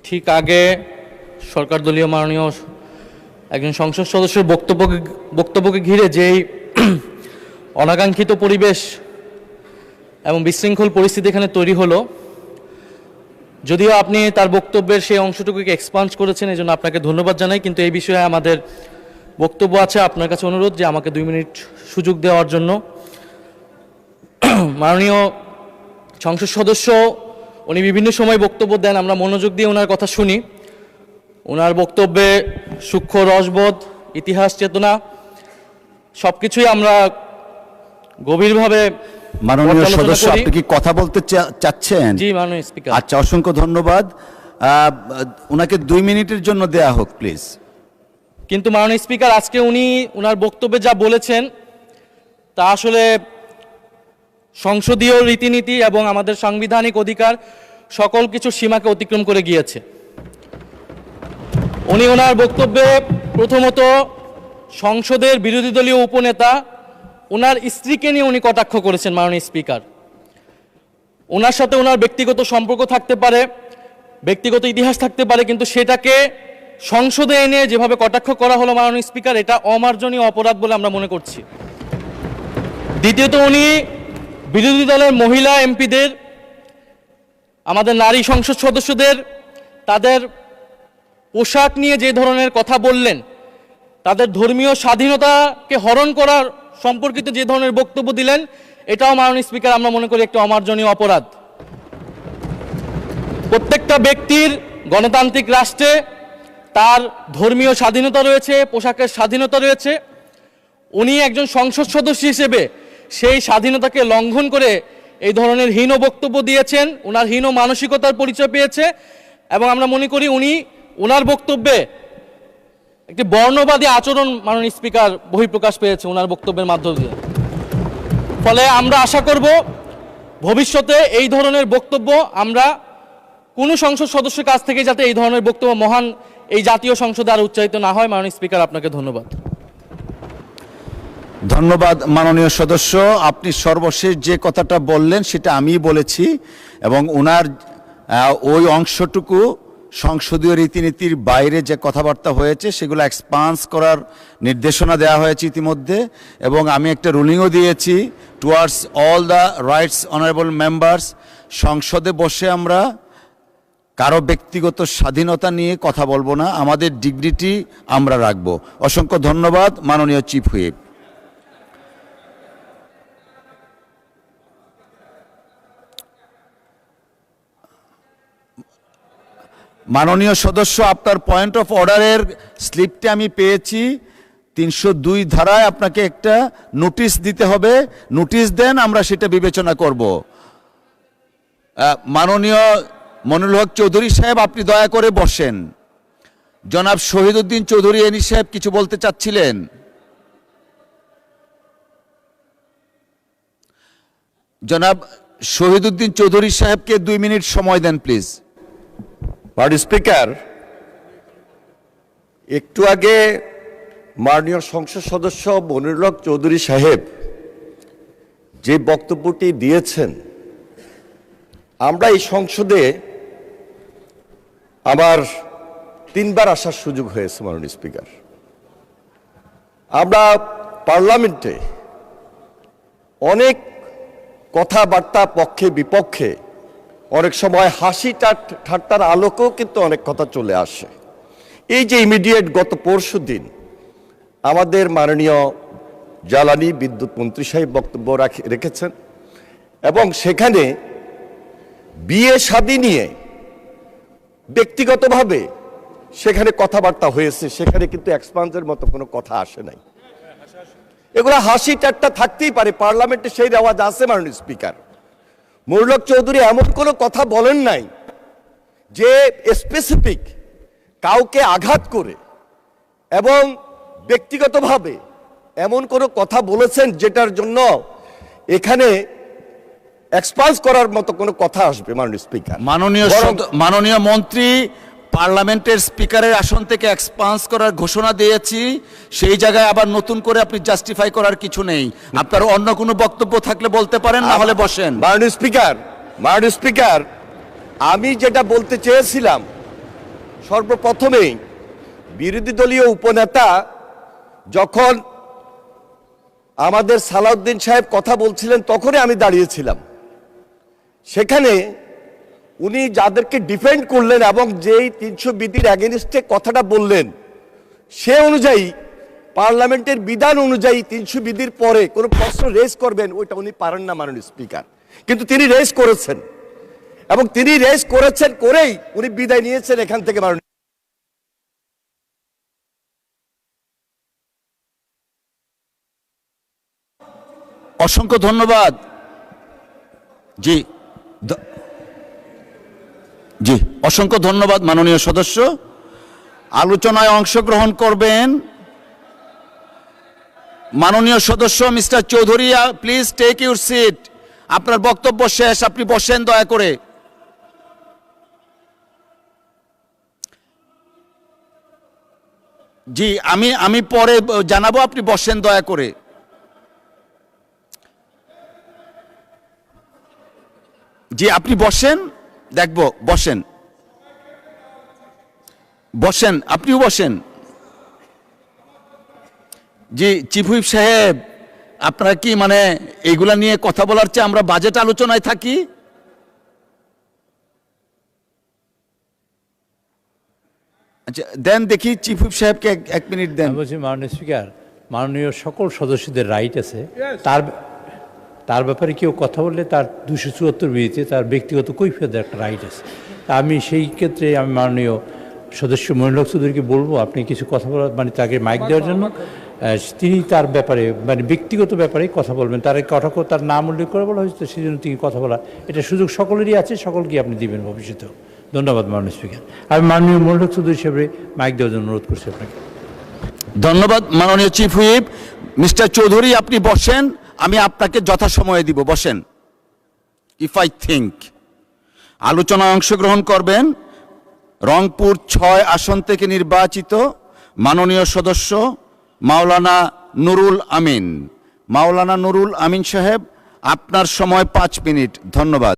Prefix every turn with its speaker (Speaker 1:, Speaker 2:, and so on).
Speaker 1: ঠিক আগে সরকার দলীয় মাননীয় একজন সংসদ সদস্যের বক্তব্যকে ঘিরে যেই অনাকাঙ্ক্ষিত পরিবেশ এবং বিশৃঙ্খল পরিস্থিতি এখানে তৈরি হলো, যদিও আপনি তার বক্তব্যের সেই অংশটুকুকে এক্সপান্স করেছেন, এই জন্য আপনাকে ধন্যবাদ জানাই। কিন্তু এই বিষয়ে আমাদের বক্তব্য আছে, আপনার কাছে অনুরোধ যে আমাকে 2 মিনিট সুযোগ দেওয়ার জন্য। মাননীয় সংসদ সদস্য উনি বিভিন্ন সময় বক্তব্য দেন, আমরা মনোযোগ দিয়ে ওনার কথা শুনি। ওনার বক্তব্যে সূক্ষ্ম রসবোধ, ইতিহাস চেতনা সবকিছুই আমরা গভীরভাবে।
Speaker 2: মাননীয় সদস্য, আপনি কি কথা বলতে চাচ্ছেন?
Speaker 1: জি মাননীয় স্পিকার।
Speaker 2: আচ্ছা, অসংখ্য ধন্যবাদ। ওনাকে 2 মিনিটের জন্য দেয়া হোক প্লিজ।
Speaker 1: কিন্তু মাননীয় স্পিকার, আজকে উনি ওনার বক্তব্যে যা বলেছেন তা আসলে সংসদীয় রীতিনীতি এবং আমাদের সাংবিধানিক অধিকার সকল কিছু সীমাকে অতিক্রম করে গিয়েছে। উনি ওনার বক্তব্যে প্রথমত সংসদের বিরোধী দলীয় উপনেতা ওনার স্ত্রীকে নিয়ে উনি কটাক্ষ করেছেন। মাননীয় স্পিকার, ওনার সাথে ওনার ব্যক্তিগত সম্পর্ক থাকতে পারে, ব্যক্তিগত ইতিহাস থাকতে পারে, কিন্তু সেটাকে সংসদে এনে যেভাবে কটাক্ষ করা হলো মাননীয় স্পিকার, এটা অমার্জনীয় অপরাধ বলে আমরা মনে করছি। দ্বিতীয়ত, উনি বিরোধী দলের মহিলা এমপিদের, আমাদের নারী সংসদ সদস্যদের তাদের পোশাক নিয়ে যে ধরনের কথা বললেন, তাদের ধর্মীয় স্বাধীনতাকে হরণ করার সম্পর্কিত যে ধরনের বক্তব্য দিলেন, এটাও মাননীয় স্পিকার আমরা মনে করি একটি অমার্জনীয় অপরাধ। প্রত্যেকটা ব্যক্তির গণতান্ত্রিক রাষ্ট্রে তার ধর্মীয় স্বাধীনতা রয়েছে, পোশাকের স্বাধীনতা রয়েছে। উনি একজন সংসদ সদস্য হিসেবে সেই স্বাধীনতাকে লঙ্ঘন করে এই ধরনের হীন বক্তব্য দিয়েছেন, ওনার হীন মানসিকতার পরিচয় পেয়েছে। এবং আমরা মনে করি উনি ওনার বক্তব্যে একটি বর্ণবাদী আচরণ মাননীয় স্পিকার বহিঃপ্রকাশ পেয়েছে ওনার বক্তব্যের মাধ্যম দিয়ে। ফলে আমরা আশা করব ভবিষ্যতে এই ধরনের বক্তব্য আমরা কোনো সংসদ সদস্যের কাছ থেকে যাতে এই ধরনের বক্তব্য মহান এই জাতীয় সংসদে আর উচ্চারিত না হয়। মাননীয় স্পিকার, আপনাকে ধন্যবাদ।
Speaker 2: ধন্যবাদ মাননীয় সদস্য। আপনি সর্বশেষ যে কথাটা বললেন সেটা আমিই বলেছি, এবং ওনার ওই অংশটুকু সংসদীয় রীতিনীতির বাইরে যে কথাবার্তা হয়েছে সেগুলো এক্সপান্স করার নির্দেশনা দেওয়া হয়েছে ইতিমধ্যে, এবং আমি একটা রুলিংও দিয়েছি towards all the rights honourable members. সংসদে বসে আমরা কারো ব্যক্তিগত স্বাধীনতা নিয়ে কথা বলবো না, আমাদের ডিগনিটি আমরা রাখব। অসংখ্য ধন্যবাদ মাননীয় চিফ হুইপ। মাননীয় সদস্য, আপনার পয়েন্ট অফ অর্ডারের স্লিপটি আমি পেয়েছি। 302 ধারায় আপনাকে একটা নোটিশ দিতে হবে, নোটিশ দেন, আমরা সেটা বিবেচনা করব। মাননীয় মনিরুল হক চৌধুরী সাহেব, আপনি দয়া করে বসেন। জনাব শহীদউদ্দিন চৌধুরী এনি সাহেব কিছু বলতে চাচ্ছিলেন? জনাব শহীদউদ্দিন চৌধুরী সাহেবকে 2 মিনিট সময় দেন প্লিজ।
Speaker 3: মাননীয় স্পিকার, একটু আগে মাননীয় সংসদ সদস্য মনিরুল হক চৌধুরী সাহেব যে বক্তব্যটি দিয়েছেন, আমরা এই সংসদে আমার 3 বার আসার সুযোগ হয়েছে। মাননীয় স্পিকার, আমরা পার্লামেন্টে অনেক কথাবার্তা পক্ষে বিপক্ষে, অনেক সময় হাসি ঠাট্টার আলোকেও কিন্তু অনেক কথা চলে আসে। এই যে ইমিডিয়েট গত পরশুদিন আমাদের মাননীয় জ্বালানি বিদ্যুৎ মন্ত্রী সাহেব বক্তব্য রেখেছেন, এবং সেখানে বিয়ে শাদী নিয়ে ব্যক্তিগতভাবে সেখানে কথাবার্তা হয়েছে, সেখানে কিন্তু এক্সপান্সের মতো কোনো কথা আসে নাই। এগুলো হাসি ঠাট্টা থাকতেই পারে, পার্লামেন্টে সেই রেওয়াজ আছে। মাননীয় স্পিকার, মনিরুল হক চৌধুরী এমন কোনো কথা বলেন নাই যে স্পেসিফিক কাউকে আঘাত করে এবং ব্যক্তিগতভাবে এমন কোনো কথা বলেছেন যেটার জন্য এখানে এক্সপান্স করার মতো কোনো কথা আসবে। মাননীয় স্পিকার,
Speaker 2: মাননীয় মন্ত্রী পার্লামেন্টের স্পিকারের আসন থেকে এক্সপান্স করার ঘোষণা দিয়েছি, সেই জায়গায় আবার নতুন করে আপনি জাস্টিফাই করার কিছু নেই। আপনার অন্য কোনো বক্তব্য থাকলে বলতে পারেন, না হলে বসেন।
Speaker 3: মাননীয় স্পিকার, আমি যেটা বলতে চেয়েছিলাম সর্বপ্রথমেই বিরোধী দলীয় উপনেতা যখন আমাদের সালাউদ্দিন সাহেব কথা বলছিলেন তখনই আমি দাঁড়িয়েছিলাম। সেখানে উনি যাদেরকে ডিফেন্ড করলেন এবং যেই 300 বিধির অ্যাগেনিস্টে কথাটা বললেন, সে অনুযায়ী পার্লামেন্টের বিধান অনুযায়ী 300 বিধির পরে কোনো প্রশ্ন রেজ করবেন ওইটা উনি পারেন না মাননীয় স্পিকার, কিন্তু তিনি রেজ করেছেন এবং তিনি রেজ করেছেন করেই উনি বিদায় নিয়েছেন এখান থেকে। মাননীয়
Speaker 2: অসংখ্য ধন্যবাদ। জি জি, অসংখ্য ধন্যবাদ মাননীয় সদস্য। আলোচনায় অংশগ্রহণ করবেন মাননীয় সদস্য mister Chowdhury. Please take your seat. আপনার বক্তব্য শেষ, আপনি বসেন দয়া করে। জি, আমি পরে জানাবো, আপনি বসেন দয়া করে। জি, আপনি বসেন, দেখবো, বসেন বসেন, আপনিও বসেন। জি চিফ হুইপ সাহেব, আপনারা কি মানে এইগুলা নিয়ে কথা বলার চেয়ে আমরা বাজেট আলোচনায় থাকি? আচ্ছা দেন দেখি, চিফ হুইপ সাহেবকে এক মিনিট দেন।
Speaker 4: বলছি মাননীয় স্পিকার, মাননীয় সকল সদস্যদের রাইট আছে, তার ব্যাপারে কেউ কথা বললে তার 274 বিধিতে তার ব্যক্তিগত কৈফিয়তের একটা রাইট আছে। তা আমি সেই ক্ষেত্রে আমি মাননীয় সদস্য মনিরুল হক চৌধুরীকে বলবো আপনি কিছু কথা বলার মানে তাকে মাইক দেওয়ার জন্য, তিনি তার ব্যাপারে মানে ব্যক্তিগত ব্যাপারে কথা বলবেন। তার নাম উল্লেখ করে বলা হয়েছে, সেই জন্য তিনি কথা বলা, এটা সুযোগ সকলেরই আছে, সকলকে আপনি দিবেন ভবিষ্যতেও। ধন্যবাদ মাননীয় স্পিকার। আমি মাননীয় মনিরুল হক চৌধুরী হিসেবে মাইক দেওয়ার জন্য অনুরোধ করছি আপনাকে।
Speaker 2: ধন্যবাদ মাননীয় চিফ হুইপ। মিস্টার চৌধুরী আপনি বসেন, আমি আপনাকে যথাসময়ে দিব, বসেন। ইফ আই থিঙ্ক আলোচনায় অংশগ্রহণ করবেন রংপুর 6 আসন থেকে নির্বাচিত মাননীয় সদস্য মাওলানা নুরুল আমিন। মাওলানা নুরুল আমিন সাহেব, আপনার সময় 5 মিনিট। ধন্যবাদ।